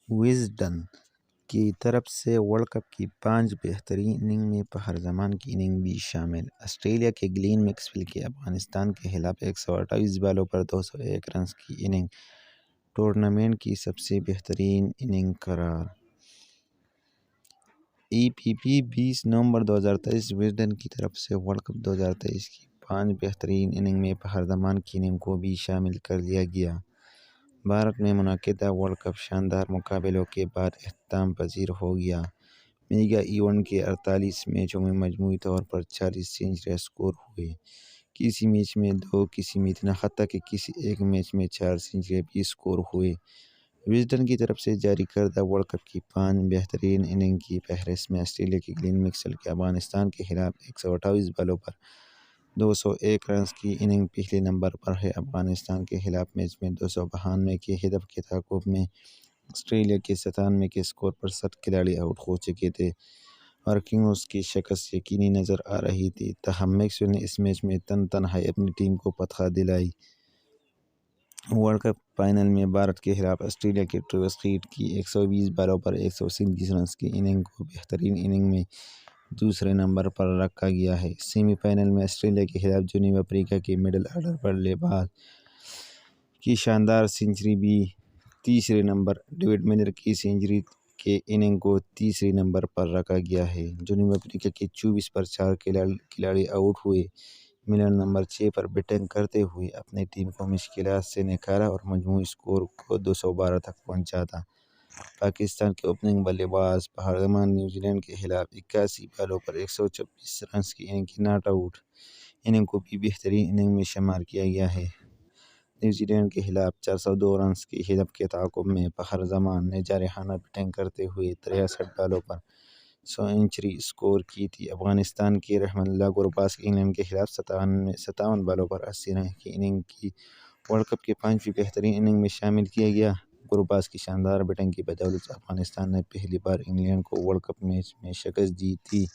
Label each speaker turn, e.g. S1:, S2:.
S1: وزڈن کی طرف سے ورلڈ کپ کی 5 بہترین اننگ میں فخر زمان کی اننگ بھی شامل۔ آسٹریلیا کے گلین میکسویل کی افغانستان کے خلاف 128 بالوں پر 201 رنز کی اننگ ٹورنامنٹ کی سب سے بہترین اننگ قرار۔ ای پی پی 20 نومبر 2023 وزڈن کی طرف سے ورلڈ کپ 2023 کی 5 بہترین اننگ میں فخر زمان کی اننگ کو بھی شامل کر لیا گیا۔ بھارت میں منعقدہ ورلڈ کپ شاندار مقابلوں کے بعد اختتام پذیر ہو گیا۔ میگا ایونٹ کے 48 میچوں میں مجموعی طور پر 40 سنچریاں سکور ہوئیں۔ کسی میچ میں 2، کسی میں 3، حتیٰ کہ کسی ایک میچ میں 4 سنچریاں بھی سکور ہوئیں۔ وزڈن کی طرف سے جاری کردہ ورلڈ کپ کی 5 بہترین اننگ کی فہرست میں آسٹریلیا کے گلین میکسویل کی افغانستان کے خلاف 128 بالوں پر 201 رنز کی اننگ پہلے نمبر پر ہے۔ افغانستان کے خلاف میچ میں 292 کے ہدف کے تعاقب میں آسٹریلیا کے 97 کے سکور پر 7 کھلاڑی آؤٹ ہو چکے تھے اور کنگز کی شکست یقینی نظر آ رہی تھی، تاہم میکسویل نے اس میچ میں تنہائی اپنی ٹیم کو فتح دلائی۔ ورلڈ کپ فائنل میں بھارت کے خلاف آسٹریلیا کے ٹریوس ہیڈ کی 120 بالوں پر 137 رنز کی اننگ کو بہترین اننگ میں دوسرے نمبر پر رکھا گیا ہے۔ سیمی فائنل میں آسٹریلیا کے خلاف جنوبی افریقہ کے مڈل آرڈر بلے باز کی شاندار سنچری بھی تیسرے نمبر، ڈیوڈ ملر کی سنچری کے اننگ کو تیسرے نمبر پر رکھا گیا ہے۔ جنوبی افریقہ کے 24 پر 4 کھلاڑی آؤٹ ہوئے۔ ملر نمبر 6 پر بیٹنگ کرتے ہوئے اپنی ٹیم کو مشکلات سے نکالا اور مجموعی سکور کو 212 تک پہنچایا۔ پاکستان کے اوپننگ بلے باز فخر زمان نیوزی لینڈ کے خلاف 81 بالوں پر 126 رنز کی اننگ کی ناٹ آؤٹ اننگ کو بھی بہترین اننگ میں شمار کیا گیا ہے۔ نیوزی لینڈ کے خلاف 402 رنز کے ہدف کے تعاقب میں فخر زمان نے جارحانہ بیٹنگ کرتے ہوئے 63 بالوں پر سنچری سکور کی تھی۔ افغانستان کے رحمت اللہ گرباز کی انگلینڈ کے خلاف 57 بالوں پر 80 رنز کی اننگ کی ورلڈ کپ کی 5ویں بہترین اننگ میں شامل کیا گیا۔ گرباز کی شاندار بیٹنگ کی بدولت افغانستان نے پہلی بار انگلینڈ کو ورلڈ کپ میچ میں شکست دی تھی۔